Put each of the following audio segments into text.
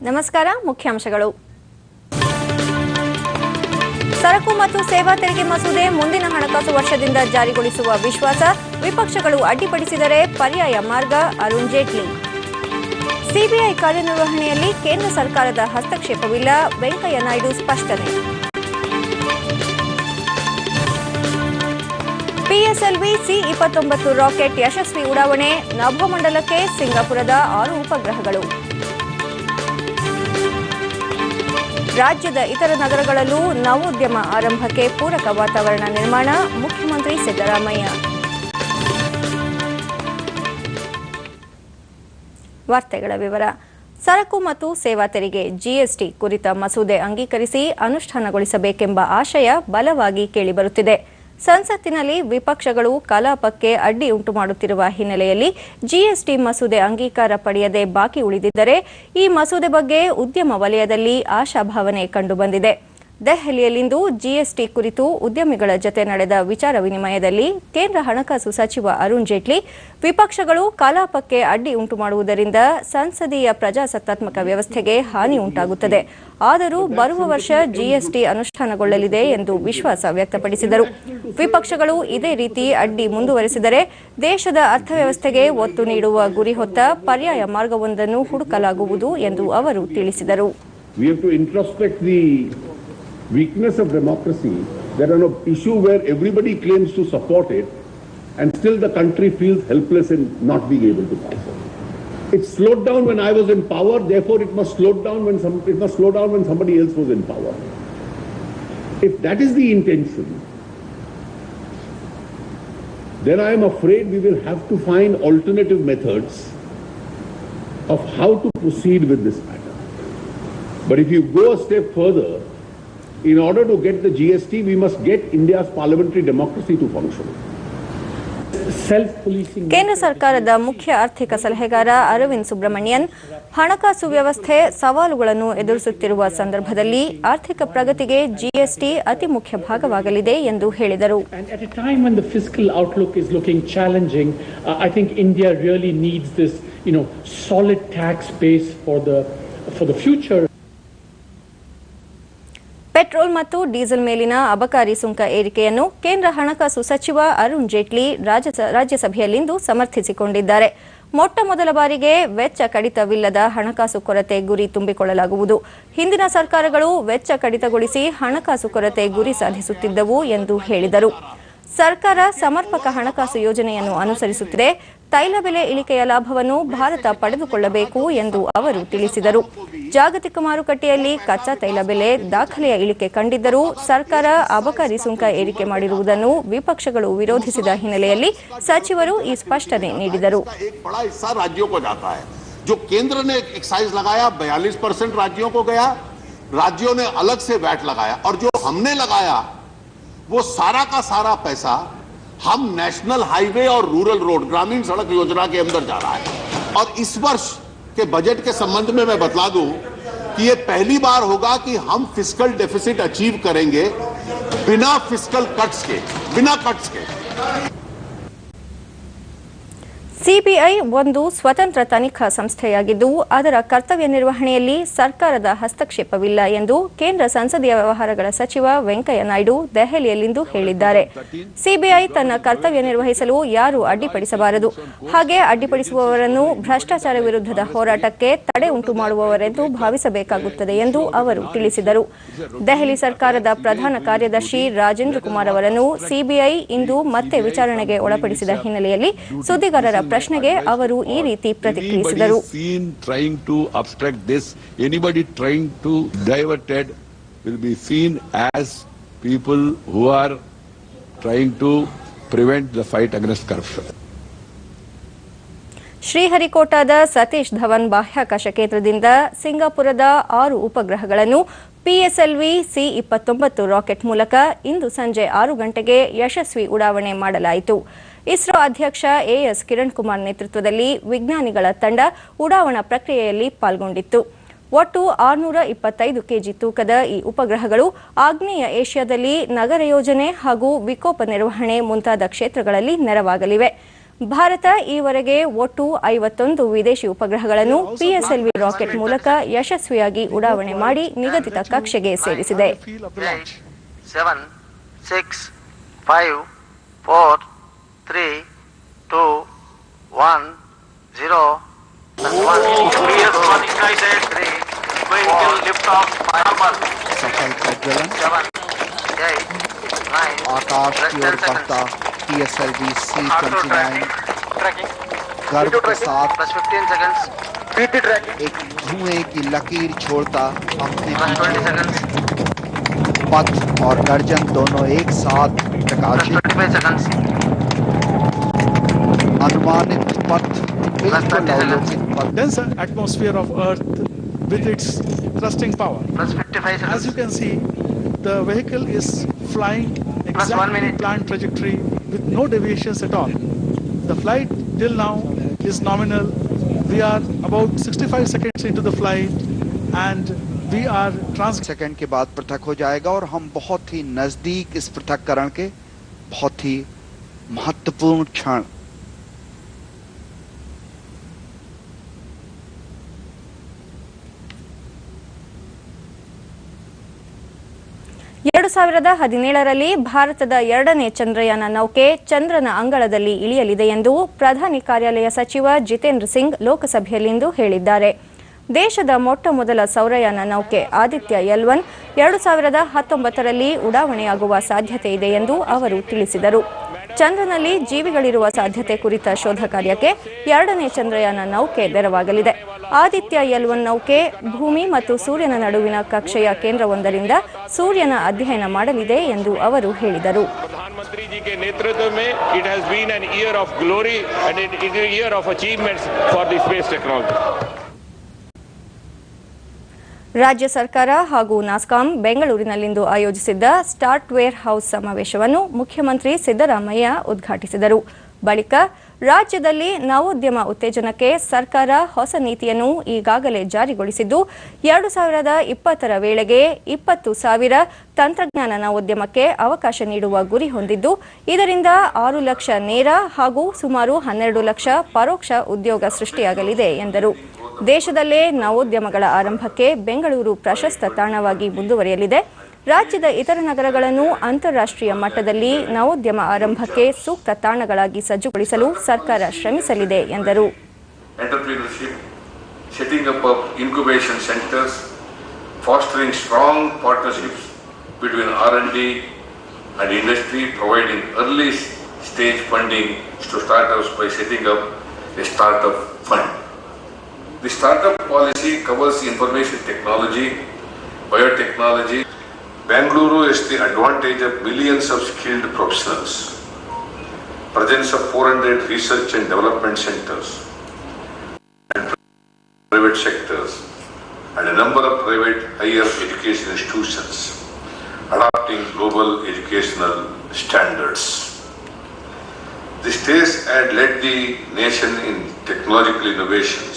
ನಮಸ್ಕಾರ. ಮುಖ್ಯಾಂಶಗಳು. ಸರಕು ಮತ್ತು ಸೇವಾ ತೆರಿಗೆ ಮಸೂದೆ ಮುಂದಿನ ಹಣಕಾಸು ವರ್ಷದಿಂದ ಜಾರಿಗೊಳಿಸುವ ವಿಶ್ವಾಸ. ವಿಪಕ್ಷಗಳು ಅಡ್ಡಿಪಡಿಸಿದರೆ ಪರ್ಯಾಯ ಮಾರ್ಗ. ಅರುಣ್ ಜೇಟ್ಲಿ. ಸಿಬಿಐ ಕಾರ್ಯನಿರ್ವಹಣೆಯಲ್ಲಿ ಕೇಂದ್ರ ಸರ್ಕಾರದ ಹಸ್ತಕ್ಷೇಪವಿಲ್ಲ. ವೆಂಕಯ್ಯ ನಾಯ್ಡು ಸ್ಪಷ್ಟನೆ. ಪಿಎಸ್ಎಲ್ವಿ ಸಿ-29 ರಾಕೆಟ್ ಯಶಸ್ವಿ ಉಡಾವಣೆ. ನಭೋಮಂಡಲಕ್ಕೆ ಸಿಂಗಾಪುರದ 6 ಉಪಗ್ರಹಗಳು. ರಾಜ್ಯದ ಇತರ ನಗರಗಳಲ್ಲೂ ನವೋದ್ಯಮ ಆರಂಭಕ್ಕೆ ಪೂರಕ ವಾತಾವರಣ ನಿರ್ಮಾಣ. ಮುಖ್ಯಮಂತ್ರಿ ಸಿದ್ದರಾಮಯ್ಯ. ವಾರ್ತೆಗಳ ವಿವರ. ಸರಕು ಮತ್ತು ಸೇವಾ ತೆರಿಗೆ ಜಿಎಸ್ಟಿ ಕುರಿತ ಮಸೂದೆ ಅಂಗೀಕರಿಸಿ ಅನುಷ್ಠಾನಗೊಳಿಸಬೇಕೆಂಬ ಆಶಯ ಬಲವಾಗಿ ಕೇಳಿಬರುತ್ತಿದೆ. ಸಂಸತ್ತಿನಲ್ಲಿ ವಿಪಕ್ಷಗಳು ಕಲಾಪಕ್ಕೆ ಅಡ್ಡಿ ಉಂಟು ಮಾಡುತ್ತಿರುವ ಹಿನ್ನೆಲೆಯಲ್ಲಿ ಜಿಎಸ್ಟಿ ಮಸೂದೆ ಅಂಗೀಕಾರ ಪಡೆಯದೆ ಬಾಕಿ ಉಳಿದಿದ್ದರೆ ಈ ಮಸೂದೆ ಬಗ್ಗೆ ಉದ್ಯಮ ವಲಯದಲ್ಲಿ ಆಶಾಭಾವನೆ ಕಂಡುಬಂದಿದೆ. ದೆಹಲಿಯಲ್ಲಿಂದು ಜಿಎಸ್ಟಿ ಕುರಿತು ಉದ್ಯಮಿಗಳ ಜತೆ ನಡೆದ ವಿಚಾರ ವಿನಿಮಯದಲ್ಲಿ ಕೇಂದ್ರ ಹಣಕಾಸು ಸಚಿವ ಅರುಣ್ ಜೇಟ್ಲಿ, ವಿಪಕ್ಷಗಳು ಕಲಾಪಕ್ಕೆ ಅಡ್ಡಿ ಉಂಟು ಮಾಡುವುದರಿಂದ ಸಂಸದೀಯ ಪ್ರಜಾಸತ್ತಾತ್ಮಕ ವ್ಯವಸ್ಥೆಗೆ ಹಾನಿ ಉಂಟಾಗುತ್ತದೆ. ಆದರೂ ಬರುವ ವರ್ಷ ಜಿಎಸ್ಟಿ ಅನುಷ್ಠಾನಗೊಳ್ಳಲಿದೆ ಎಂದು ವಿಶ್ವಾಸ ವ್ಯಕ್ತಪಡಿಸಿದರು. ವಿಪಕ್ಷಗಳು ಇದೇ ರೀತಿ ಅಡ್ಡಿ ಮುಂದುವರೆಸಿದರೆ ದೇಶದ ಅರ್ಥವ್ಯವಸ್ಥೆಗೆ ಒತ್ತು ನೀಡುವ ಗುರಿ ಹೊತ್ತ ಪರ್ಯಾಯ ಮಾರ್ಗವೊಂದನ್ನು ಹುಡುಕಲಾಗುವುದು ಎಂದು ಅವರು ತಿಳಿಸಿದರು. Weakness of democracy, that on an issue where everybody claims to support it and still the country feels helpless in not being able to pass it. It slowed down when I was in power, therefore it must slow down when somebody else was in power. If that is the intention, then I am afraid we will have to find alternative methods of how to proceed with this matter. But if you go a step further, in order to get the GST, we must get India's parliamentary democracy to function. ಕೇಂದ್ರ ಸರ್ಕಾರದ ಮುಖ್ಯ ಆರ್ಥಿಕ ಸಲಹೆಗಾರ ಅರವಿಂದ್ ಸುಬ್ರಮಣಿಯನ್, ಹಣಕಾಸು ವ್ಯವಸ್ಥೆ ಸವಾಲುಗಳನ್ನು ಎದುರಿಸುತ್ತಿರುವ ಸಂದರ್ಭದಲ್ಲಿ ಆರ್ಥಿಕ ಪ್ರಗತಿಗೆ ಜಿಎಸ್ಟಿ ಅತಿ ಮುಖ್ಯ ಭಾಗವಾಗಲಿದೆ ಎಂದು ಹೇಳಿದರು. At a time when the fiscal outlook is looking challenging, I think India really needs this, solid tax base for the future. Petrol ಮತ್ತು ಡೀಸೆಲ್ ಮೇಲಿನ ಅಬಕಾರಿ ಸುಂಕ ಏರಿಕೆಯನ್ನು ಕೇಂದ್ರ ಹಣಕಾಸು ಸಚಿವ ಅರುಣ್ ಜೇಟ್ಲಿ ರಾಜ್ಯಸಭೆಯಲ್ಲಿಂದು ಸಮರ್ಥಿಸಿಕೊಂಡಿದ್ದಾರೆ. ಮೊಟ್ಟ ಮೊದಲ ಬಾರಿಗೆ ವೆಚ್ಚ ಕಡಿತವಿಲ್ಲದ ಹಣಕಾಸು ಕೊರತೆ ಗುರಿ ತುಂಬಿಕೊಳ್ಳಲಾಗುವುದು. ಹಿಂದಿನ ಸರ್ಕಾರಗಳು ವೆಚ್ಚ ಕಡಿತಗೊಳಿಸಿ ಹಣಕಾಸು ಕೊರತೆ ಗುರಿ ಸಾಧಿಸುತ್ತಿದ್ದವು ಎಂದು ಹೇಳಿದರು. ಸರ್ಕಾರ ಸಮರ್ಪಕ ಹಣಕಾಸು ಯೋಜನೆಯನ್ನು ಅನುಸರಿಸುತ್ತಿದೆ. ತೈಲ ಬೆಲೆ ಇಳಿಕೆಯ ಲಾಭವನ್ನು ಭಾರತ ಪಡೆದುಕೊಳ್ಳಬೇಕು ಎಂದು ಅವರು ತಿಳಿಸಿದರು. ಜಾಗತಿಕ ಮಾರುಕಟ್ಟೆಯಲ್ಲಿ ಕಚ್ಚಾ ತೈಲ ಬೆಲೆ ದಾಖಲೆಯ ಇಳಿಕೆ ಕಂಡಿದ್ದರೂ ಸರ್ಕಾರ ಅಬಕಾರಿ ಸುಂಕ ಏರಿಕೆ ಮಾಡಿರುವುದನ್ನು ವಿಪಕ್ಷಗಳು ವಿರೋಧಿಸಿದ ಹಿನ್ನೆಲೆಯಲ್ಲಿ ಸಚಿವರು ಈ ಸ್ಪಷ್ಟನೆ ನೀಡಿದರು. केंद्र ने एक्साइज लगाया 42% राज्यों को गया, राज्यों ने अलग से वैट लगाया और जो हमने लगाया वो सारा का सारा पैसा हम नेशनल हाईवे और रूरल रोड ग्रामीण सड़क योजना के अंदर जा रहा है. और इस वर्ष के बजट के संबंध में मैं बतला दूं कि ये पहली बार होगा कि हम फिस्कल डेफिसिट अचीव करेंगे बिना फिस्कल कट्स के. ಸಿಬಿಐ ಒಂದು ಸ್ವತಂತ್ರ ತನಿಖಾ ಸಂಸ್ಥೆಯಾಗಿದ್ದು ಅದರ ಕರ್ತವ್ಯ ನಿರ್ವಹಣೆಯಲ್ಲಿ ಸರ್ಕಾರದ ಹಸ್ತಕ್ಷೇಪವಿಲ್ಲ ಎಂದು ಕೇಂದ್ರ ಸಂಸದೀಯ ವ್ಯವಹಾರಗಳ ಸಚಿವ ವೆಂಕಯ್ಯ ನಾಯ್ಡು ದೆಹಲಿಯಲ್ಲಿಂದು ಹೇಳಿದ್ದಾರೆ. ಸಿಬಿಐ ತನ್ನ ಕರ್ತವ್ಯ ನಿರ್ವಹಿಸಲು ಯಾರೂ ಅಡ್ಡಿಪಡಿಸಬಾರದು. ಹಾಗೆ ಅಡ್ಡಿಪಡಿಸುವವರನ್ನು ಭ್ರಷ್ಟಾಚಾರ ವಿರುದ್ಧದ ಹೋರಾಟಕ್ಕೆ ತಡೆ ಉಂಟು ಮಾಡುವವರೆಂದು ಭಾವಿಸಬೇಕಾಗುತ್ತದೆ ಎಂದು ಅವರು ತಿಳಿಸಿದರು. ದೆಹಲಿ ಸರ್ಕಾರದ ಪ್ರಧಾನ ಕಾರ್ಯದರ್ಶಿ ರಾಜೇಂದ್ರ ಕುಮಾರ್ ಅವರನ್ನು ಸಿಬಿಐ ಇಂದು ಮತ್ತೆ ವಿಚಾರಣೆಗೆ ಒಳಪಡಿಸಿದ ಹಿನ್ನೆಲೆಯಲ್ಲಿ ಸುದ್ದಿಗಾರರ ಪ್ರಶ್ನೆಗೆ ಅವರು ಈ ರೀತಿ ಪ್ರತಿಕ್ರಿಯಿಸಿದರು. Anybody trying to divert it will be seen as people who are trying to prevent the fight against corruption. ಶ್ರೀಹರಿಕೋಟಾದ Satish Dhawan ಬಾಹ್ಯಾಕಾಶ ಕೇಂದ್ರದಿಂದ ಸಿಂಗಾಪುರದ 6 ಉಪಗ್ರಹಗಳನ್ನು ಪಿಎಸ್ಎಲ್ವಿ ಸಿ-29 ರಾಕೆಟ್ ಮೂಲಕ ಇಂದು ಸಂಜೆ 6 ಗಂಟೆಗೆ ಯಶಸ್ವಿ ಉಡಾವಣೆ ಮಾಡಲಾಯಿತು. ಇಸ್ರೋ ಅಧ್ಯಕ್ಷ ಎಎಸ್ ಕಿರಣ್ ಕುಮಾರ್ ನೇತೃತ್ವದಲ್ಲಿ ವಿಜ್ಞಾನಿಗಳ ತಂಡ ಉಡಾವಣಾ ಪ್ರಕ್ರಿಯೆಯಲ್ಲಿ ಪಾಲ್ಗೊಂಡಿತ್ತು. ಒಟ್ಟು 625 ಕೆಜಿ ತೂಕದ ಈ ಉಪಗ್ರಹಗಳು ಆಗ್ನೇಯ ಏಷ್ಯಾದಲ್ಲಿ ನಗರ ಯೋಜನೆ ಹಾಗೂ ವಿಕೋಪ ನಿರ್ವಹಣೆ ಮುಂತಾದ ಕ್ಷೇತ್ರಗಳಲ್ಲಿ ನೆರವಾಗಲಿವೆ. ಭಾರತ ಈವರೆಗೆ ಒಟ್ಟು 51 ವಿದೇಶಿ ಉಪಗ್ರಹಗಳನ್ನು PSLV ರಾಕೆಟ್ ಮೂಲಕ ಯಶಸ್ವಿಯಾಗಿ ಉಡಾವಣೆ ಮಾಡಿ ನಿಗದಿತ ಕಕ್ಷೆಗೆ ಸೇರಿಸಿದೆ. 7, 6, 5, 4, 3, 2, 1, 0. सफल प्रज्वलन आकाश की ओर बढ़ता PSLV C-29 गर्भ के साथ एक धुएं की लकीर छोड़ता अपने पथ और गर्जन दोनों एक साथ प्रकाशित अनुमानित पथ बिल्कुल अवलोकित पथ. Denser atmosphere of Earth with its thrusting power. As you can see, the vehicle is flying exactly planned trajectory with no deviations at all. The flight till now is nominal. We are about 65 seconds into the flight and we are second के बाद पृथक हो जाएगा और हम बहुत ही नजदीक इस पृथक्करण के बहुत ही महत्वपूर्ण क्षण 2017ರಲ್ಲಿ ಭಾರತದ ಎರಡನೇ ಚಂದ್ರಯಾನ ನೌಕೆ ಚಂದ್ರನ ಅಂಗಳದಲ್ಲಿ ಇಳಿಯಲಿದೆ ಎಂದು ಪ್ರಧಾನಿ ಕಾರ್ಯಾಲಯ ಸಚಿವ ಜಿತೇಂದ್ರ ಸಿಂಗ್ ಲೋಕಸಭೆಯಲ್ಲಿಂದು ಹೇಳಿದ್ದಾರೆ. ದೇಶದ ಮೊಟ್ಟಮೊದಲ ಸೌರಯಾನ ನೌಕೆ ಆದಿತ್ಯ L1 2019ರಲ್ಲಿ ಉಡಾವಣೆಯಾಗುವ ಸಾಧ್ಯತೆ ಇದೆ ಎಂದು ಅವರು ತಿಳಿಸಿದರು. ಚಂದ್ರನಲ್ಲಿ ಜೀವಿಗಳಿರುವ ಸಾಧ್ಯತೆ ಕುರಿತ ಶೋಧ ಕಾರ್ಯಕ್ಕೆ ಎರಡನೇ ಚಂದ್ರಯಾನ ನೌಕೆ ನೆರವಾಗಲಿದೆ. ಆದಿತ್ಯ L1 ನೌಕೆ ಭೂಮಿ ಮತ್ತು ಸೂರ್ಯನ ನಡುವಿನ ಕಕ್ಷೆಯ ಕೇಂದ್ರವೊಂದರಿಂದ ಸೂರ್ಯನ ಅಧ್ಯಯನ ಮಾಡಲಿದೆ ಎಂದು ಅವರು ಹೇಳಿದರು. प्रधानमंत्री जी के नेतृत्व में it has been an year of glory and it is a year of achievements for the space technology. ರಾಜ್ಯ ಸರ್ಕಾರ ಹಾಗೂ ನಾಸ್ಕಾಂ ಬೆಂಗಳೂರಿನಲ್ಲಿಂದು ಆಯೋಜಿಸಿದ್ದ ಸ್ಟಾರ್ಟ್ ವೇರ್ ಹೌಸ್ ಸಮಾವೇಶವನ್ನು ಮುಖ್ಯಮಂತ್ರಿ ಸಿದ್ದರಾಮಯ್ಯ ಉದ್ಘಾಟಿಸಿದರು. ಬಳಿಕ ರಾಜ್ಯದಲ್ಲಿ ನವೋದ್ಯಮ ಉತ್ತೇಜನಕ್ಕೆ ಸರ್ಕಾರ ಹೊಸ ನೀತಿಯನ್ನು ಈಗಾಗಲೇ ಜಾರಿಗೊಳಿಸಿದ್ದು 2020ರ ವೇಳೆಗೆ 20,000 ತಂತ್ರಜ್ಞಾನ ನವೋದ್ಯಮಕ್ಕೆ ಅವಕಾಶ ನೀಡುವ ಗುರಿ ಹೊಂದಿದ್ದು ಇದರಿಂದ 6 ಲಕ್ಷ ನೇರ ಹಾಗೂ ಸುಮಾರು 12 ಲಕ್ಷ ಪರೋಕ್ಷ ಉದ್ಯೋಗ ಸೃಷ್ಟಿಯಾಗಲಿದೆ ಎಂದರು. ದೇಶದಲ್ಲೇ ನವೋದ್ಯಮಗಳ ಆರಂಭಕ್ಕೆ ಬೆಂಗಳೂರು ಪ್ರಶಸ್ತ ತಾಣವಾಗಿ ಮುಂದುವರಿಯಲಿದೆ. ರಾಜ್ಯದ ಇತರ ನಗರಗಳನ್ನು ಅಂತಾರಾಷ್ಟ್ರೀಯ ಮಟ್ಟದಲ್ಲಿ ನವೋದ್ಯಮ ಆರಂಭಕ್ಕೆ ಸೂಕ್ತ ತಾಣಗಳಾಗಿ ಸಜ್ಜುಗೊಳಿಸಲು ಸರ್ಕಾರ ಶ್ರಮಿಸಲಿದೆ ಎಂದರು. Setting up of incubation centers, fostering strong partnerships between R&D and industry, providing early stage funding to startups by setting up a startup fund. The startup policy covers information technology, biotechnology. Bengaluru has the advantage of millions of skilled professionals, presence of 400 research and development centers, and private sectors, and a number of private higher education institutions adopting global educational standards. The states had led the nation in technological innovations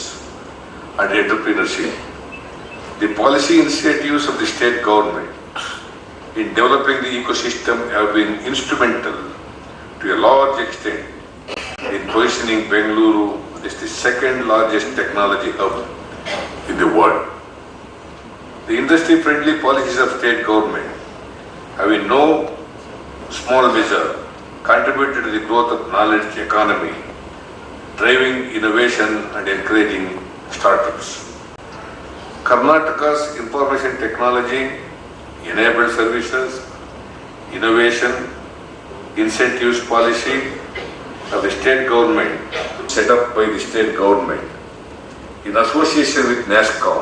and entrepreneurship. The policy initiatives of the state government in developing the ecosystem have been instrumental to a large extent in positioning Bengaluru as the second largest technology hub in the world. The industry-friendly policies of state government have in no small measure contributed to the growth of knowledge economy, driving innovation and encouraging startups. Karnataka's information technology enabled services, innovation, incentives policy of the state government set up by the state government in association with NASCOM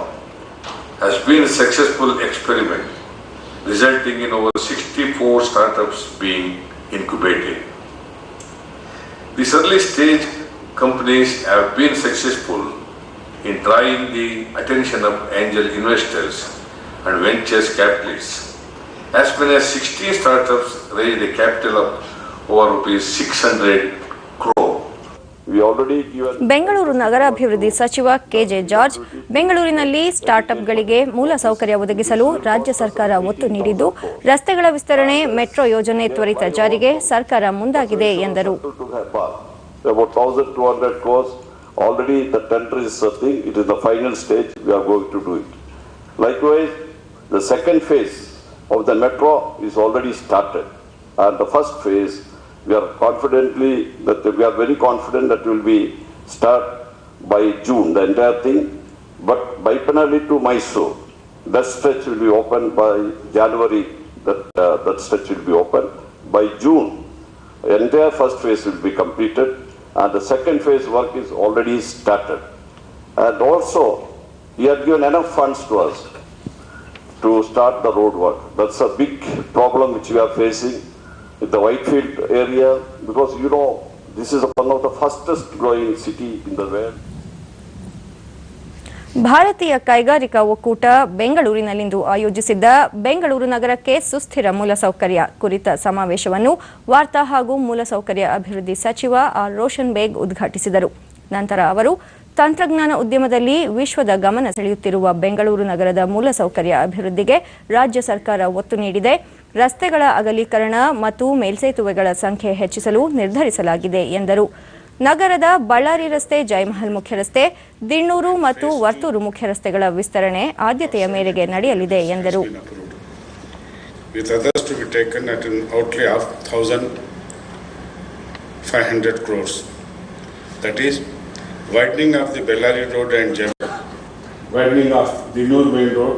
has been a successful experiment resulting in over 64 startups being incubated. These early stage companies have been successful in drawing the attention of angel investors and ventures capitalists. As many as 60 startups raised a capital of over rupees 600 crore. Bengaluru ನಗರಾಭಿವೃದ್ಧಿ ಸಚಿವ K J George ಬೆಂಗಳೂರಿನಲ್ಲಿ ಸ್ಟಾರ್ಟ್ಅಪ್ಗಳಿಗೆ ಮೂಲಸೌಕರ್ಯ ಒದಗಿಸಲು ರಾಜ್ಯ ಸರ್ಕಾರ ಒತ್ತು ನೀಡಿದ್ದು ರಸ್ತೆಗಳ ವಿಸ್ತರಣೆ, ಮೆಟ್ರೋ ಯೋಜನೆ ತ್ವರಿತ ಜಾರಿಗೆ ಸರ್ಕಾರ ಮುಂದಾಗಿದೆ ಎಂದರು. about 1,200 crores. Already the tender is thing, it is the final stage, we are going to do it. Likewise, the second phase of the metro is already started. And the first phase, we are very confident that will be start by June, the entire thing. But Baipanali to Mysore, that stretch will be open by January, that stretch will be open. By June, the entire first phase will be completed and the second phase work is already started. And also, he had given enough funds to us to start the road work. That's a big problem which we are facing in the Whitefield area because this is one of the fastest growing city in the world. ಭಾರತೀಯ ಕೈಗಾರಿಕಾ ಒಕ್ಕೂಟ ಬೆಂಗಳೂರಿನಲ್ಲಿಂದು ಆಯೋಜಿಸಿದ್ದ ಬೆಂಗಳೂರು ನಗರಕ್ಕೆ ಸುಸ್ಥಿರ ಮೂಲಸೌಕರ್ಯ ಕುರಿತ ಸಮಾವೇಶವನ್ನು ವಾರ್ತಾ ಹಾಗೂ ಮೂಲಸೌಕರ್ಯ ಅಭಿವೃದ್ಧಿ ಸಚಿವ ಆರ್ ರೋಷನ್ ಬೇಗ್ ಉದ್ಘಾಟಿಸಿದರು. ನಂತರ ಅವರು ತಂತ್ರಜ್ಞಾನ ಉದ್ಯಮದಲ್ಲಿ ವಿಶ್ವದ ಗಮನ ಸೆಳೆಯುತ್ತಿರುವ ಬೆಂಗಳೂರು ನಗರದ ಮೂಲಸೌಕರ್ಯ ಅಭಿವೃದ್ಧಿಗೆ ರಾಜ್ಯ ಸರ್ಕಾರ ಒತ್ತು ನೀಡಿದೆ. ರಸ್ತೆಗಳ ಅಗಲೀಕರಣ ಮತ್ತು ಮೇಲ್ಸೇತುವೆಗಳ ಸಂಖ್ಯೆ ಹೆಚ್ಚಿಸಲು ನಿರ್ಧರಿಸಲಾಗಿದೆ ಎಂದರು. ನಗರದ ಬಳ್ಳಾರಿ ರಸ್ತೆ, ಜಯಮಹಲ್ ಮುಖ್ಯ ರಸ್ತೆ, ದಿಣ್ಣೂರು ಮತ್ತು ವರ್ತೂರು ಮುಖ್ಯ ರಸ್ತೆಗಳ ವಿಸ್ತರಣೆ ಆದ್ಯತೆಯ ಮೇರೆಗೆ ನಡೆಯಲಿದೆ ಎಂದರು. With others to be taken at an outlay of 1,500 crores. That is widening of the Bellary Road and Jayamahal, widening of Dinnoor Main Road,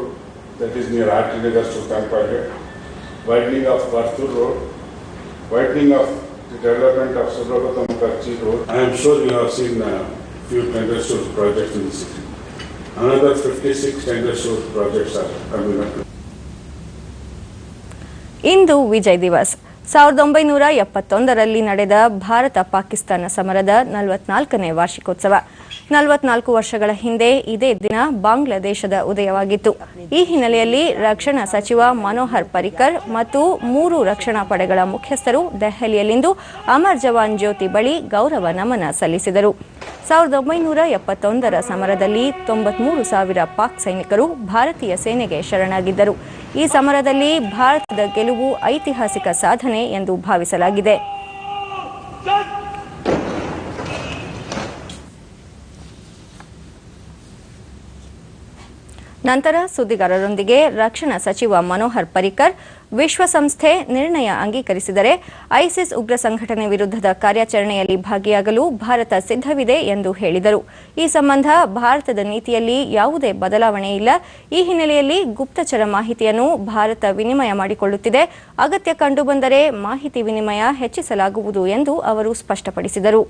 that is near RT Nagar Sultanpalli, widening of Vartur Road, widening of the development of Surabhatam Karchi Road. I am sure you have seen few tender source projects in the city. Another 56 tender source projects are coming up. ಇಂದು ವಿಜಯ್ ದಿವಸ್. 1971ರಲ್ಲಿ ನಡೆದ ಭಾರತ ಪಾಕಿಸ್ತಾನ ಸಮರದ 44ನೇ ವಾರ್ಷಿಕೋತ್ಸವ. 44 ವರ್ಷಗಳ ಹಿಂದೆ ಇದೇ ದಿನ ಬಾಂಗ್ಲಾದೇಶದ ಉದಯವಾಗಿತ್ತು. ಈ ಹಿನ್ನೆಲೆಯಲ್ಲಿ ರಕ್ಷಣಾ ಸಚಿವ ಮನೋಹರ್ ಪರಿಕರ್ ಮತ್ತು 3 ರಕ್ಷಣಾ ಪಡೆಗಳ ಮುಖ್ಯಸ್ಥರು ದೆಹಲಿಯಲ್ಲಿಂದು ಅಮರ್ ಜವಾನ್ ಜ್ಯೋತಿ ಬಳಿ ಗೌರವ ನಮನ ಸಲ್ಲಿಸಿದರು. 1971ರ ಸಮರದಲ್ಲಿ 93,000 ಪಾಕ್ ಸೈನಿಕರು ಭಾರತೀಯ ಸೇನೆಗೆ ಶರಣಾಗಿದ್ದರು. ಈ ಸಮರದಲ್ಲಿ ಭಾರತದ ಗೆಲುವು ಐತಿಹಾಸಿಕ ಸಾಧನೆ ಎಂದು ಭಾವಿಸಲಾಗಿದೆ. ನಂತರ ಸುದ್ದಿಗಾರರೊಂದಿಗೆ ರಕ್ಷಣಾ ಸಚಿವ ಮನೋಹರ್ ಪರಿಕರ್ ವಿಶ್ವಸಂಸ್ಥೆ ನಿರ್ಣಯ ಅಂಗೀಕರಿಸಿದರೆ ಐಸಿಸ್ ಉಗ್ರ ಸಂಘಟನೆ ವಿರುದ್ಧದ ಕಾರ್ಯಾಚರಣೆಯಲ್ಲಿ ಭಾಗಿಯಾಗಲು ಭಾರತ ಸಿದ್ಧವಿದೆ ಎಂದು ಹೇಳಿದರು. ಈ ಸಂಬಂಧ ಭಾರತದ ನೀತಿಯಲ್ಲಿ ಯಾವುದೇ ಬದಲಾವಣೆ ಇಲ್ಲ. ಈ ಹಿನ್ನೆಲೆಯಲ್ಲಿ ಗುಪ್ತಚರ ಮಾಹಿತಿಯನ್ನು ಭಾರತ ವಿನಿಮಯ ಮಾಡಿಕೊಳ್ಳುತ್ತಿದೆ. ಅಗತ್ಯ ಕಂಡುಬಂದರೆ ಮಾಹಿತಿ ವಿನಿಮಯ ಹೆಚ್ಚಿಸಲಾಗುವುದು ಎಂದು ಅವರು ಸ್ಪಷ್ಟಪಡಿಸಿದರು.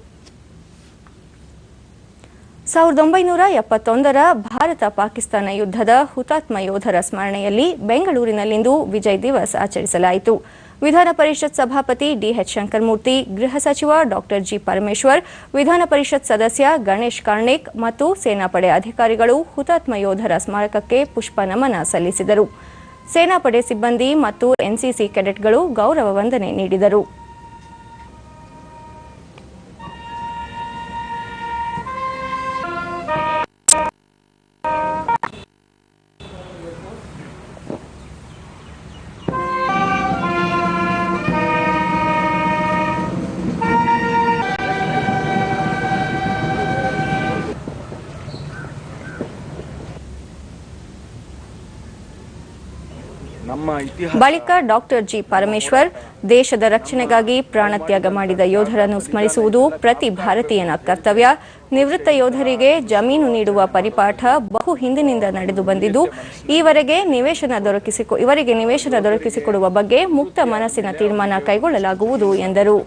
1971ರ ಭಾರತ ಪಾಕಿಸ್ತಾನ ಯುದ್ಧದ ಹುತಾತ್ಮ ಯೋಧರ ಸ್ಮರಣೆಯಲ್ಲಿ ಬೆಂಗಳೂರಿನಲ್ಲಿಂದು ವಿಜಯ್ ದಿವಸ್ ಆಚರಿಸಲಾಯಿತು. ವಿಧಾನ ಪರಿಷತ್ ಸಭಾಪತಿ ಡಿಎಚ್ ಶಂಕರಮೂರ್ತಿ, ಗೃಹ ಸಚಿವ ಡಾಕ್ಟರ್ ಜಿ ಪರಮೇಶ್ವರ್, ವಿಧಾನ ಪರಿಷತ್ ಸದಸ್ಯ ಗಣೇಶ್ ಕಾರ್ಣಿಕ್ ಮತ್ತು ಸೇನಾಪಡೆ ಅಧಿಕಾರಿಗಳು ಹುತಾತ್ಮ ಯೋಧರ ಸ್ಮಾರಕಕ್ಕೆ ಪುಷ್ಪ ನಮನ ಸಲ್ಲಿಸಿದರು. ಸೇನಾಪಡೆ ಸಿಬ್ಬಂದಿ ಮತ್ತು ಎನ್ಸಿಸಿ ಕೆಡೆಟ್ಗಳು ಗೌರವ ವಂದನೆ ನೀಡಿದರು. ಬಳಿಕ ಡಾಕ್ಟರ್ ಜಿ ಪರಮೇಶ್ವರ್, ದೇಶದ ರಕ್ಷಣೆಗಾಗಿ ಪ್ರಾಣತ್ಯಾಗ ಮಾಡಿದ ಯೋಧರನ್ನು ಸ್ಮರಿಸುವುದು ಪ್ರತಿ ಭಾರತೀಯನ ಕರ್ತವ್ಯ. ನಿವೃತ್ತ ಯೋಧರಿಗೆ ಜಮೀನು ನೀಡುವ ಪರಿಪಾಠ ಬಹು ಹಿಂದಿನಿಂದ ನಡೆದು ಬಂದಿದ್ದು, ಇವರಿಗೆ ನಿವೇಶನ ದೊರಕಿಸಿಕೊಡುವ ಬಗ್ಗೆ ಮುಕ್ತ ಮನಸ್ಸಿನ ತೀರ್ಮಾನ ಕೈಗೊಳ್ಳಲಾಗುವುದು ಎಂದರು.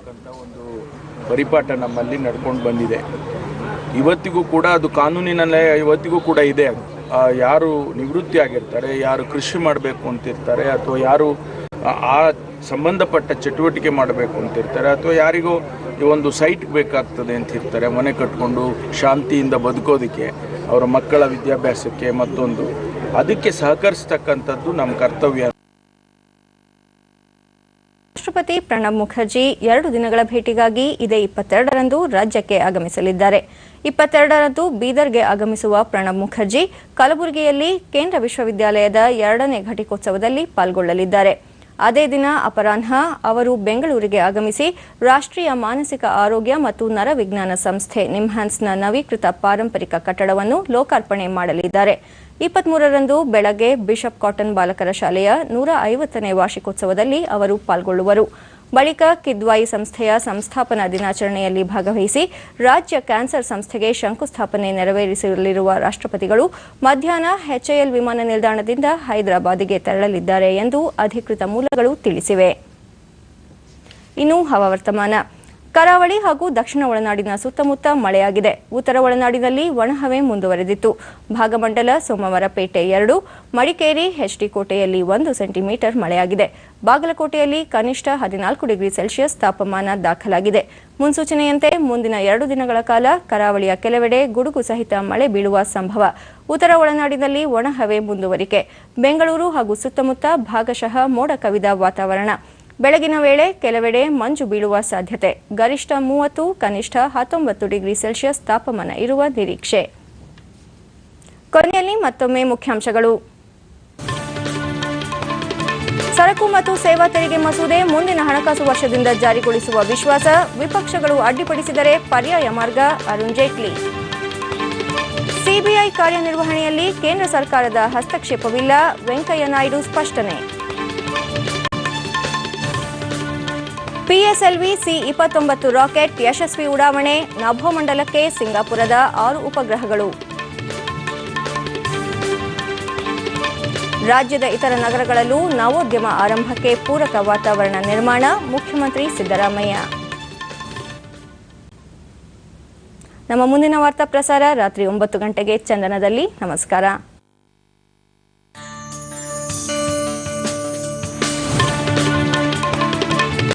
ಪರಿಪಾಠ ನಮ್ಮಲ್ಲಿ ನಡ್ಕೊಂಡು ಬಂದಿದೆ. ಇವತ್ತಿಗೂ ಕೂಡ ಅದು ಕಾನೂನಿನಲ್ಲೇ ಇವತ್ತಿಗೂ ಕೂಡ ಇದೆ. ಯಾರು ನಿವೃತ್ತಿ ಆಗಿರ್ತಾರೆ, ಯಾರು ಕೃಷಿ ಮಾಡಬೇಕು ಅಂತಿರ್ತಾರೆ, ಅಥವಾ ಯಾರು ಆ ಸಂಬಂಧಪಟ್ಟ ಚಟುವಟಿಕೆ ಮಾಡಬೇಕು ಅಂತಿರ್ತಾರೆ, ಅಥವಾ ಯಾರಿಗೋ ಈ ಒಂದು ಸೈಟ್ ಬೇಕಾಗ್ತದೆ ಅಂತಿರ್ತಾರೆ, ಮನೆ ಕಟ್ಕೊಂಡು ಶಾಂತಿಯಿಂದ ಬದುಕೋದಕ್ಕೆ, ಅವರ ಮಕ್ಕಳ ವಿದ್ಯಾಭ್ಯಾಸಕ್ಕೆ, ಮತ್ತೊಂದು ಅದಕ್ಕೆ ಸಹಕರಿಸ್ತಕ್ಕಂಥದ್ದು ನಮ್ಮ ಕರ್ತವ್ಯ. ರಾಷ್ಟ್ರಪತಿ ಪ್ರಣಬ್ ಮುಖರ್ಜಿ 2 ದಿನಗಳ ಭೇಟಿಗಾಗಿ ಇದೇ 22ರಂದು ರಾಜ್ಯಕ್ಕೆ ಆಗಮಿಸಲಿದ್ದಾರೆ. 22ರಂದು ಬೀದರ್ಗೆ ಆಗಮಿಸುವ ಪ್ರಣಬ್ ಮುಖರ್ಜಿ ಕಲಬುರಗಿಯಲ್ಲಿ ಕೇಂದ್ರ ವಿಶ್ವವಿದ್ಯಾಲಯದ 2ನೇ ಘಟಿಕೋತ್ಸವದಲ್ಲಿ ಪಾಲ್ಗೊಳ್ಳಲಿದ್ದಾರೆ. ಅದೇ ದಿನ ಅಪರಾಹ್ನ ಅವರು ಬೆಂಗಳೂರಿಗೆ ಆಗಮಿಸಿ ರಾಷ್ಟ್ರೀಯ ಮಾನಸಿಕ ಆರೋಗ್ಯ ಮತ್ತು ನರವಿಜ್ಞಾನ ಸಂಸ್ಥೆ ನಿಮ್ಹಾನ್ಸ್ನ ನವೀಕೃತ ಪಾರಂಪರಿಕ ಕಟ್ಟಡವನ್ನು ಲೋಕಾರ್ಪಣೆ ಮಾಡಲಿದ್ದಾರೆ. 23ರಂದು ಬೆಳಗ್ಗೆ ಬಿಷಪ್ ಕಾಟನ್ ಬಾಲಕರ ಶಾಲೆಯ 150ನೇ ವಾರ್ಷಿಕೋತ್ಸವದಲ್ಲಿ ಅವರು ಪಾಲ್ಗೊಳ್ಳುವರು. ಬಳಿಕ ಕಿದ್ವಾಯಿ ಸಂಸ್ಥೆಯ ಸಂಸ್ಥಾಪನಾ ದಿನಾಚರಣೆಯಲ್ಲಿ ಭಾಗವಹಿಸಿ ರಾಜ್ಯ ಕ್ಯಾನ್ಸರ್ ಸಂಸ್ಥೆಗೆ ಶಂಕುಸ್ಥಾಪನೆ ನೆರವೇರಿಸಲಿರುವ ರಾಷ್ಟ್ರಪತಿಗಳು ಮಧ್ಯಾಹ್ನ ಎಚ್ಎಎಲ್ ವಿಮಾನ ನಿಲ್ದಾಣದಿಂದ ಹೈದರಾಬಾದಿಗೆ ತೆರಳಲಿದ್ದಾರೆ ಎಂದು ಅಧಿಕೃತ ಮೂಲಗಳು ತಿಳಿಸಿವೆ. ಇನ್ನು ಹವಾವರ್ತಮಾನ. ಕರಾವಳಿ ಹಾಗೂ ದಕ್ಷಿಣ ಒಳನಾಡಿನ ಸುತ್ತಮುತ್ತ ಮಳೆಯಾಗಿದೆ. ಉತ್ತರ ಒಳನಾಡಿನಲ್ಲಿ ಒಣಹವೆ ಮುಂದುವರೆದಿತ್ತು. ಭಾಗಮಂಡಲ, ಸೋಮವಾರಪೇಟೆ 2, ಮಡಿಕೇರಿ, ಹೆಚ್ಡಿಕೋಟೆಯಲ್ಲಿ 1 ಸೆಂಟಿಮೀಟರ್ ಮಳೆಯಾಗಿದೆ. ಬಾಗಲಕೋಟೆಯಲ್ಲಿ ಕನಿಷ್ಠ 14 ಡಿಗ್ರಿ ಸೆಲ್ಸಿಯಸ್ ತಾಪಮಾನ ದಾಖಲಾಗಿದೆ. ಮುನ್ಸೂಚನೆಯಂತೆ ಮುಂದಿನ 2 ದಿನಗಳ ಕಾಲ ಕರಾವಳಿಯ ಕೆಲವೆಡೆ ಗುಡುಗು ಸಹಿತ ಮಳೆ ಬೀಳುವ ಸಂಭವ. ಉತ್ತರ ಒಳನಾಡಿನಲ್ಲಿ ಒಣಹವೆ ಮುಂದುವರಿಕೆ. ಬೆಂಗಳೂರು ಹಾಗೂ ಸುತ್ತಮುತ್ತ ಭಾಗಶಃ ಮೋಡ ಕವಿದ ವಾತಾವರಣ. ಬೆಳಗಿನ ವೇಳೆ ಕೆಲವೆಡೆ ಮಂಜು ಬೀಳುವ ಸಾಧ್ಯತೆ. ಗರಿಷ್ಠ 30, ಕನಿಷ್ಠ 19 ಡಿಗ್ರಿ ಸೆಲ್ಸಿಯಸ್ ತಾಪಮಾನ ಇರುವ ನಿರೀಕ್ಷೆ. ಕೊನೆಯಲ್ಲಿ ಮತ್ತೊಮ್ಮೆ ಮುಖ್ಯಾಂಶಗಳು. ಸರಕು ಮತ್ತು ಸೇವಾ ತೆರಿಗೆ ಮಸೂದೆ ಮುಂದಿನ ಹಣಕಾಸು ವರ್ಷದಿಂದ ಜಾರಿಗೊಳಿಸುವ ವಿಶ್ವಾಸ. ವಿಪಕ್ಷಗಳು ಅಡ್ಡಿಪಡಿಸಿದರೆ ಪರ್ಯಾಯ ಮಾರ್ಗ. ಅರುಣ್ ಜೇಟ್ಲಿ. ಸಿಬಿಐ ಕಾರ್ಯನಿರ್ವಹಣೆಯಲ್ಲಿ ಕೇಂದ್ರ ಸರ್ಕಾರದ ಹಸ್ತಕ್ಷೇಪವಿಲ್ಲ. ವೆಂಕಯ್ಯ ನಾಯ್ಡು ಸ್ಪಷ್ಟನೆ. ಪಿಎಸ್ಎಲ್ವಿ C-29 ರಾಕೆಟ್ ಯಶಸ್ವಿ ಉಡಾವಣೆ. ನಭೋಮಂಡಲಕ್ಕೆ ಸಿಂಗಾಪುರದ 6 ಉಪಗ್ರಹಗಳು. ರಾಜ್ಯದ ಇತರ ನಗರಗಳಲ್ಲೂ ನವೋದ್ಯಮ ಆರಂಭಕ್ಕೆ ಪೂರಕ ವಾತಾವರಣ ನಿರ್ಮಾಣ. ಮುಖ್ಯಮಂತ್ರಿ ಸಿದ್ದರಾಮಯ್ಯ. ನಮ್ಮ ಮುಂದಿನ ವಾರ್ತಾ ಪ್ರಸಾರ ರಾತ್ರಿ 9 ಗಂಟೆಗೆ ಚಂದನದಲ್ಲಿ. ನಮಸ್ಕಾರ.